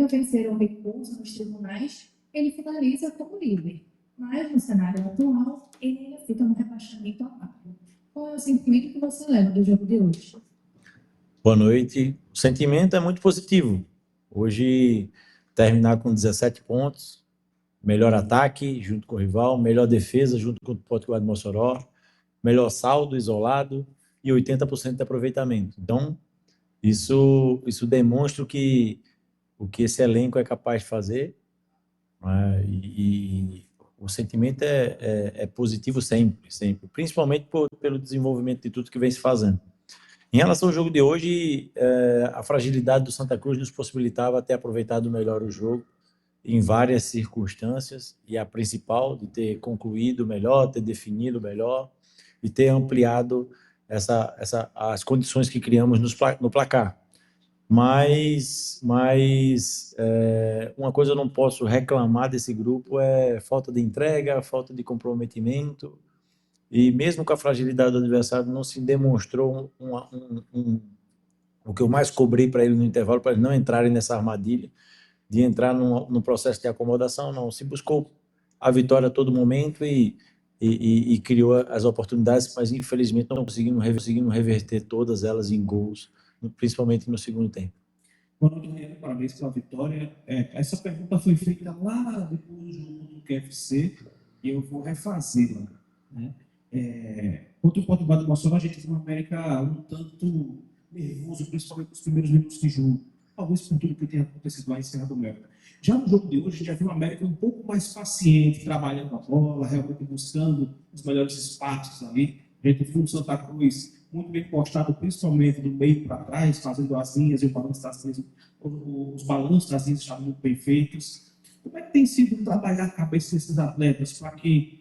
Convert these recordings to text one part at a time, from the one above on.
América vencer o recurso nos tribunais, ele finaliza como líder. Mas, no cenário atual, ele ainda fica no rebaixamento abaixo. Qual é o sentimento que você leva do jogo de hoje? Boa noite. O sentimento é muito positivo. Hoje, terminar com 17 pontos, melhor ataque junto com o rival, melhor defesa junto com o Potiguar de Mossoró, melhor saldo isolado e 80% de aproveitamento. Então, isso demonstra o que esse elenco é capaz de fazer, né? E o sentimento é positivo sempre, sempre, principalmente pelo desenvolvimento de tudo que vem se fazendo. Em relação ao jogo de hoje, a fragilidade do Santa Cruz nos possibilitava ter aproveitado melhor o jogo em várias circunstâncias, e a principal de ter concluído melhor, ter definido melhor e ter ampliado as condições que criamos no placar. Mas uma coisa eu não posso reclamar desse grupo é falta de entrega, falta de comprometimento, e mesmo com a fragilidade do adversário, não se demonstrou o que eu mais cobrei para ele no intervalo, para eles não entrarem nessa armadilha, de entrar num processo de acomodação. Não, se buscou a vitória a todo momento e criou as oportunidades, mas infelizmente não conseguindo reverter todas elas em gols, principalmente no segundo tempo. Boa noite, Rogério. Parabéns pela vitória. Essa pergunta foi feita lá depois do jogo do QFC e eu vou refazê-la, né? Contra o Potiguar de Mossoró, a gente viu uma América um tanto nervoso, principalmente nos primeiros minutos de jogo. Talvez por tudo que tem acontecido lá em Serra do Mel. Já no jogo de hoje, a gente já viu uma América um pouco mais paciente, trabalhando a bola, realmente buscando os melhores espaços ali. A gente viu o Santa Cruz muito bem postado, principalmente do meio para trás, fazendo as linhas e o balanço das linhas, os balanços das linhas estavam muito bem feitos. Como é que tem sido trabalhar a cabeça desses atletas para que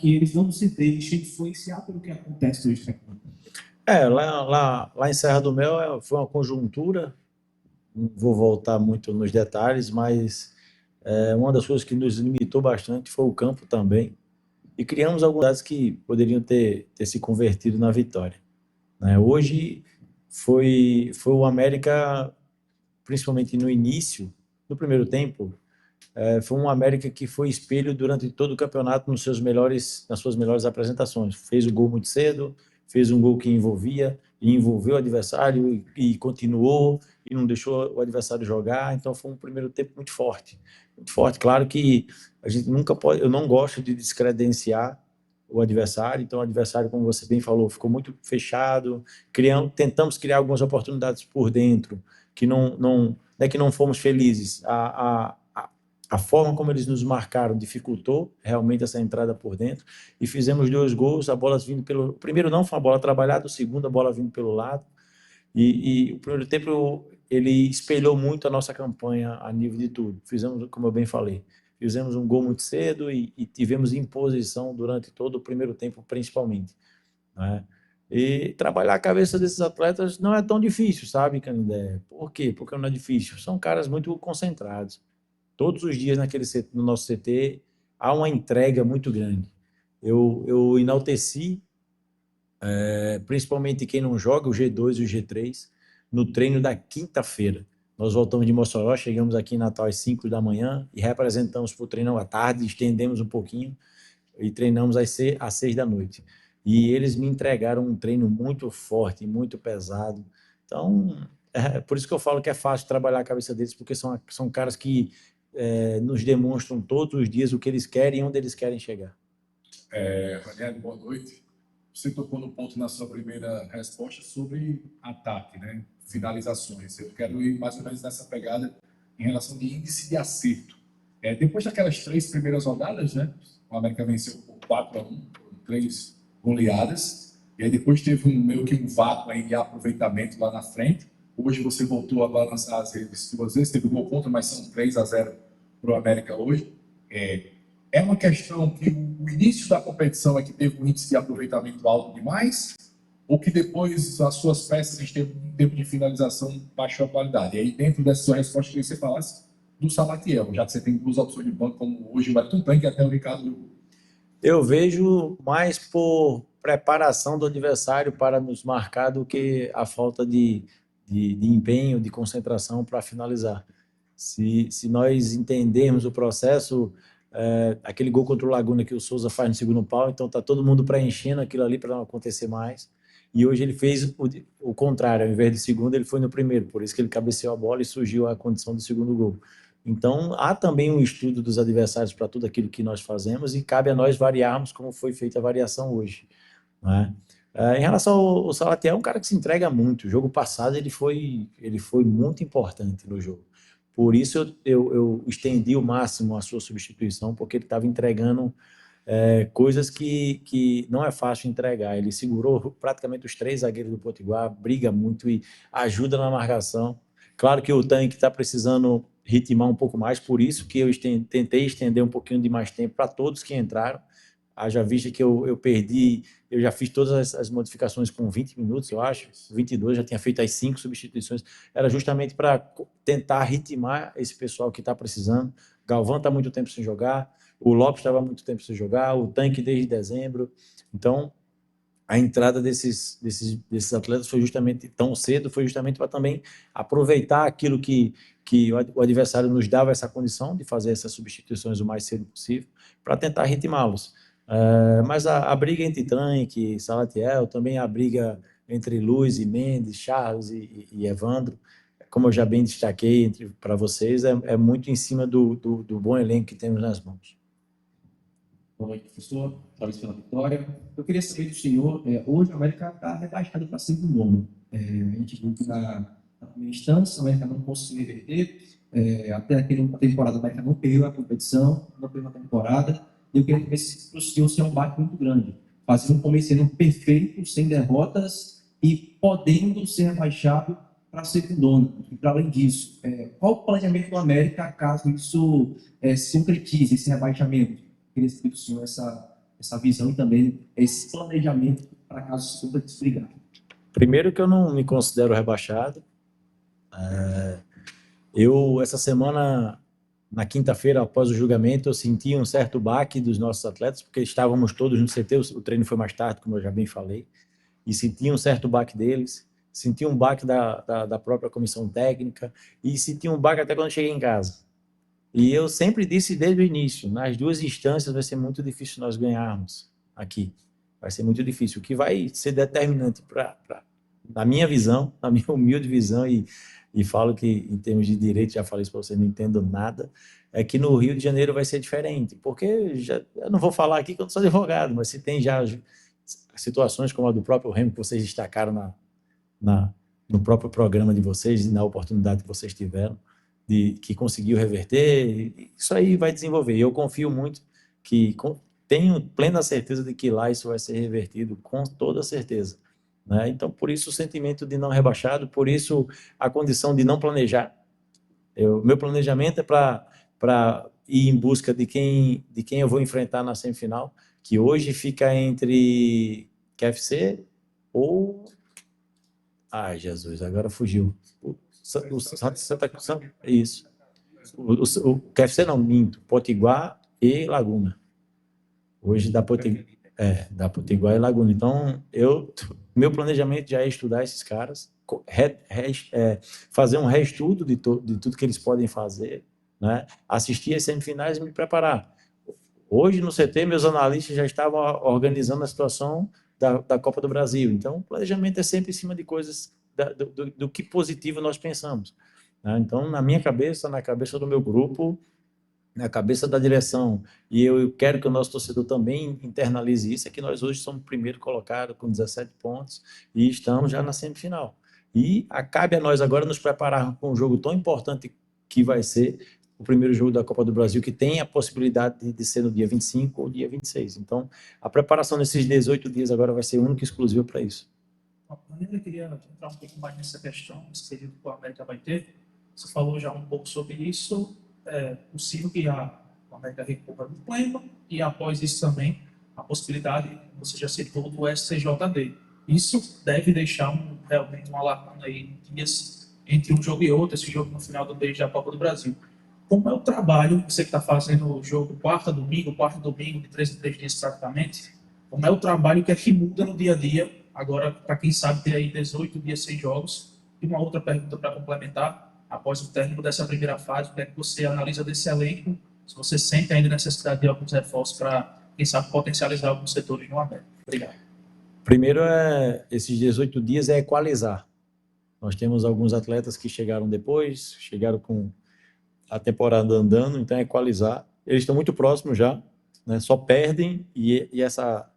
eles não se deixem influenciar pelo que acontece hoje? Lá em Serra do Mel foi uma conjuntura, não vou voltar muito nos detalhes, mas uma das coisas que nos limitou bastante foi o campo também, e criamos algumas que poderiam ter se convertido na vitória, né? Hoje foi o América, principalmente no início, no primeiro tempo, foi um América que foi espelho durante todo o campeonato nas suas melhores apresentações. Fez o gol muito cedo, fez um gol que envolveu o adversário e continuou e não deixou o adversário jogar. Então foi um primeiro tempo muito forte, muito forte. Claro que a gente nunca pode, eu não gosto de descredenciar o adversário. Então o adversário, como você bem falou, ficou muito fechado. Tentamos criar algumas oportunidades por dentro que não é que não fomos felizes. A forma como eles nos marcaram dificultou realmente essa entrada por dentro, e fizemos 2 gols, a bola vindo pelo... O primeiro não foi uma bola trabalhada, o segundo a bola vindo pelo lado, e o primeiro tempo ele espelhou muito a nossa campanha a nível de tudo. Fizemos, como eu bem falei, fizemos um gol muito cedo e tivemos imposição durante todo o primeiro tempo, principalmente, né? E trabalhar a cabeça desses atletas não é tão difícil, sabe, Canindé? Por quê? Porque não é difícil. São caras muito concentrados. Todos os dias no nosso CT há uma entrega muito grande. Eu enalteci, principalmente quem não joga, o G2 e o G3, no treino da quinta-feira. Nós voltamos de Mossoró, chegamos aqui em Natal às 5 da manhã e representamos para o treino à tarde, estendemos um pouquinho e treinamos às 6 da noite. E eles me entregaram um treino muito forte, muito pesado. Então, por isso que eu falo que é fácil trabalhar a cabeça deles, porque são caras que nos demonstram todos os dias o que eles querem e onde eles querem chegar. Rogério, boa noite. Você tocou no ponto na sua primeira resposta sobre ataque, né? Finalizações. Eu quero ir mais ou menos nessa pegada em relação de índice de acerto. Depois daquelas 3 primeiras rodadas, né? O América venceu por 4-1, por 3 goleadas, e aí depois teve meio que um vácuo aí de aproveitamento lá na frente. Hoje você voltou a balançar as redes 2 vezes, teve um gol contra, mas são 3-0 para o América hoje. É uma questão que o início da competição é que teve um índice de aproveitamento alto demais, ou que depois as suas peças em tempo de finalização baixou a qualidade? E aí, dentro dessa sua resposta, eu queria que você falasse do Salatiel, já que você tem 2 opções de banco, como hoje o Wellington Tanque e até o Ricardo Hugo. Eu vejo mais por preparação do adversário para nos marcar do que a falta de empenho, de concentração para finalizar. Se nós entendermos o processo, aquele gol contra o Laguna que o Souza faz no segundo pau, então está todo mundo preenchendo aquilo ali para não acontecer mais. E hoje ele fez o contrário, ao invés do segundo, ele foi no primeiro, por isso que ele cabeceou a bola e surgiu a condição do segundo gol. Então, há também um estudo dos adversários para tudo aquilo que nós fazemos e cabe a nós variarmos como foi feita a variação hoje, né? Em relação ao Salatiel, é um cara que se entrega muito. O jogo passado ele foi muito importante no jogo. Por isso eu estendi o máximo a sua substituição, porque ele estava entregando coisas que não é fácil entregar. Ele segurou praticamente os 3 zagueiros do Potiguar, briga muito e ajuda na marcação. Claro que o Tanque está precisando ritmar um pouco mais, por isso que eu tentei estender um pouquinho de mais tempo para todos que entraram. Haja vista que eu perdi, eu já fiz todas as modificações com 20 minutos, eu acho, 22, já tinha feito as 5 substituições, era justamente para tentar ritmar esse pessoal que está precisando. Galvão está muito tempo sem jogar, o Lopes estava muito tempo sem jogar, o Tanque desde dezembro. Então, a entrada desses atletas foi justamente tão cedo, foi justamente para também aproveitar aquilo que o adversário nos dava essa condição de fazer essas substituições o mais cedo possível, para tentar ritmá-los. Mas a briga entre Tanque e Salatiel, também a briga entre Luiz e Mendes, Charles e Evandro, como eu já bem destaquei para vocês, é muito em cima do bom elenco que temos nas mãos. Boa noite, professor. Parabéns pela vitória. Eu queria saber do senhor, hoje a América está rebaixada para segundo. A gente viu que na primeira instância a América não conseguiu reverter, até aquela temporada a América não perdeu a competição, não perdeu a temporada. Eu queria ver se para o senhor é um baque muito grande, fazendo um começo perfeito, sem derrotas e podendo ser rebaixado para segundona. E para além disso, qual o planejamento do América caso isso se concretize, esse rebaixamento? Eu queria saber do senhor essa visão e também esse planejamento para caso se concretize. Obrigado. Primeiro que eu não me considero rebaixado. Essa semana, na quinta-feira, após o julgamento, eu senti um certo baque dos nossos atletas, porque estávamos todos no CT, o treino foi mais tarde, como eu já bem falei, e senti um certo baque deles, senti um baque da própria comissão técnica, e senti um baque até quando cheguei em casa. E eu sempre disse desde o início, nas 2 instâncias vai ser muito difícil nós ganharmos aqui. Vai ser muito difícil. O que vai ser determinante na minha visão, na minha humilde visão, e falo que em termos de direito, já falei isso para você, não entendo nada, é que no Rio de Janeiro vai ser diferente. Porque eu não vou falar aqui que eu não sou advogado, mas se tem já situações como a do próprio Remo, que vocês destacaram no próprio programa de vocês e na oportunidade que vocês tiveram, que conseguiu reverter, isso aí vai desenvolver. Eu confio muito tenho plena certeza de que lá isso vai ser revertido, com toda certeza, né? Então, por isso o sentimento de não rebaixado, por isso a condição de não planejar. Meu planejamento é para ir em busca de quem eu vou enfrentar na semifinal, que hoje fica entre QFC ou... Ai, Jesus, agora fugiu. Santa Cruz, isso. O QFC não, minto, Potiguar e Laguna. Hoje dá Potiguar e Laguna. Então, meu planejamento já é estudar esses caras, fazer um reestudo de tudo que eles podem fazer, né? Assistir as semifinais e me preparar. Hoje, no CT, meus analistas já estavam organizando a situação da Copa do Brasil. Então, o planejamento é sempre em cima de coisas do que positivo nós pensamos, né? Então, na minha cabeça, na cabeça do meu grupo, na cabeça da direção, e eu quero que o nosso torcedor também internalize isso, é que nós hoje somos o primeiro colocado com 17 pontos e estamos já na semifinal. E cabe a nós agora nos preparar com um jogo tão importante que vai ser o primeiro jogo da Copa do Brasil, que tem a possibilidade de ser no dia 25 ou dia 26. Então, a preparação nesses 18 dias agora vai ser única e exclusiva para isso. Eu queria entrar um pouco mais nessa questão, nesse período que o América vai ter. Você falou já um pouco sobre isso. É possível que a América recupere do pleno e, após isso também, a possibilidade, você já citou, do SCJD. Isso deve deixar realmente uma lacuna aí dias entre um jogo e outro, esse jogo no final do mês da Copa do Brasil. Como é o trabalho, você que está fazendo o jogo quarta, domingo, de 3 em 3 dias praticamente, como é o trabalho que é que muda no dia a dia, agora, para quem sabe, ter aí 18 dias sem jogos? E uma outra pergunta para complementar, após o término dessa primeira fase, o que é que você analisa desse elenco, se você sente ainda necessidade de alguns reforços para, quem sabe, potencializar alguns setores no América. Obrigado. Primeiro, esses 18 dias é equalizar. Nós temos alguns atletas que chegaram depois, chegaram com a temporada andando, então é equalizar. Eles estão muito próximos já, né? Só perdem e essa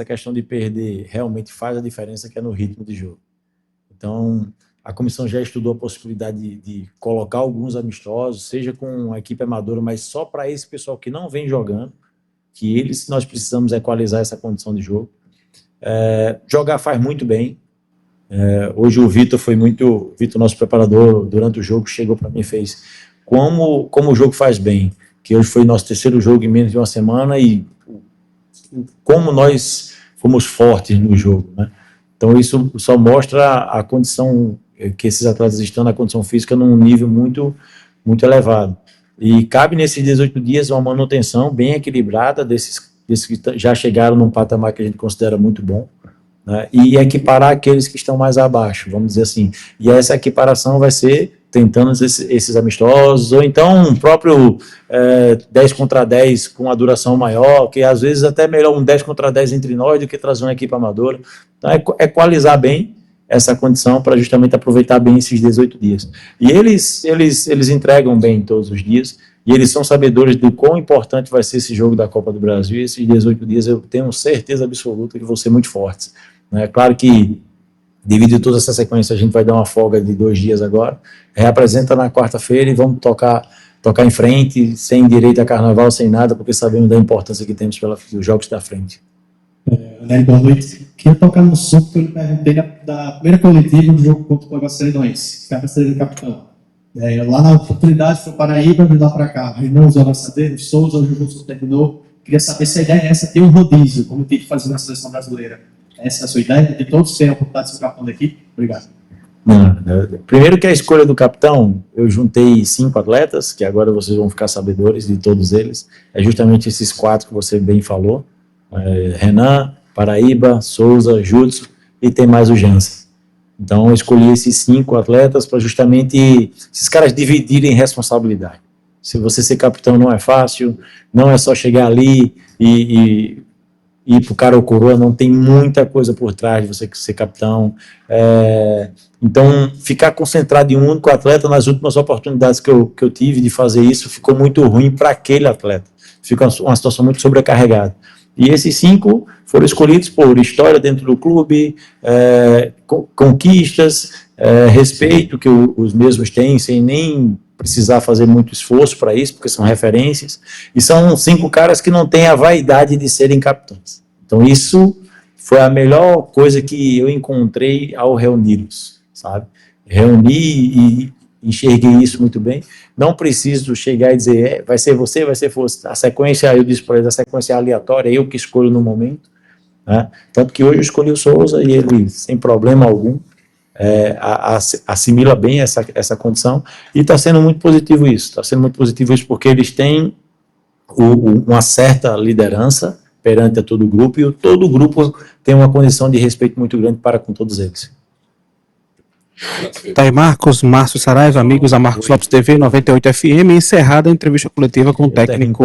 questão de perder realmente faz a diferença, que é no ritmo de jogo. Então, a comissão já estudou a possibilidade de colocar alguns amistosos, seja com a equipe amadora, mas só para esse pessoal que não vem jogando, que nós precisamos equalizar essa condição de jogo. Jogar faz muito bem. Hoje o Vitor, nosso preparador, durante o jogo, chegou para mim e fez como o jogo faz bem, que hoje foi nosso terceiro jogo em menos de uma semana e como nós fomos fortes no jogo, né? Então isso só mostra a condição que esses atletas estão, na condição física, num nível muito, muito elevado. E cabe nesses 18 dias uma manutenção bem equilibrada desses que já chegaram num patamar que a gente considera muito bom, né? E equiparar aqueles que estão mais abaixo, vamos dizer assim. E essa equiparação vai ser tentando esses amistosos, ou então um próprio 10 contra 10 com a duração maior, que às vezes até melhor um 10 contra 10 entre nós do que trazer uma equipe amadora. Então equalizar bem essa condição para justamente aproveitar bem esses 18 dias. E eles entregam bem todos os dias, e eles são sabedores do quão importante vai ser esse jogo da Copa do Brasil, e esses 18 dias eu tenho certeza absoluta que vão ser muito fortes. É claro que, devido a toda essa sequência, a gente vai dar uma folga de 2 dias agora, reapresenta na quarta-feira e vamos tocar em frente, sem direito a carnaval, sem nada, porque sabemos da importância que temos pelos jogos da frente. Nélio, boa noite. Queria tocar no assunto que eu lhe perguntei da primeira coletiva do jogo contra o Pagacerense, que era de capitão. Lá na oportunidade foi Paraíba, de lá para cá. Renan usou a Sadeiro, Souza, o jogo terminou. Queria saber se a ideia é essa, ter um rodízio, como tem que fazer na seleção brasileira. Essa é a sua ideia? De todos terem a oportunidade de ser capitão da equipe? Obrigado. Primeiro que a escolha do capitão, eu juntei 5 atletas, que agora vocês vão ficar sabedores de todos eles. É justamente esses 4 que você bem falou. Renan, Paraíba, Souza, Jutsu e tem mais o Jansen. Então eu escolhi esses 5 atletas para justamente esses caras dividirem responsabilidade. Se você ser capitão não é fácil, não é só chegar ali e ir para o cara ou coroa, não, tem muita coisa por trás de você ser capitão. Então ficar concentrado em um único atleta, nas últimas oportunidades que eu tive de fazer isso, ficou muito ruim para aquele atleta. Fica uma situação muito sobrecarregada. E esses 5 foram escolhidos por história dentro do clube, conquistas, respeito que os mesmos têm, sem nem precisar fazer muito esforço para isso, porque são referências, e são 5 caras que não têm a vaidade de serem capitães. Então isso foi a melhor coisa que eu encontrei ao reuni-los, sabe? Reuni e enxerguei isso muito bem. Não preciso chegar e dizer, vai ser você, vai ser você. A sequência, eu disse para eles, a sequência é aleatória, eu que escolho no momento, né? Tanto que hoje eu escolhi o Souza e ele, sem problema algum, assimila bem essa condição, e está sendo muito positivo isso. Porque eles têm uma certa liderança perante a todo o grupo, e todo o grupo tem uma condição de respeito muito grande para com todos eles. Tá aí Márcio Saraiva, amigos da Marcos Lopes TV 98 FM, encerrada a entrevista coletiva com o técnico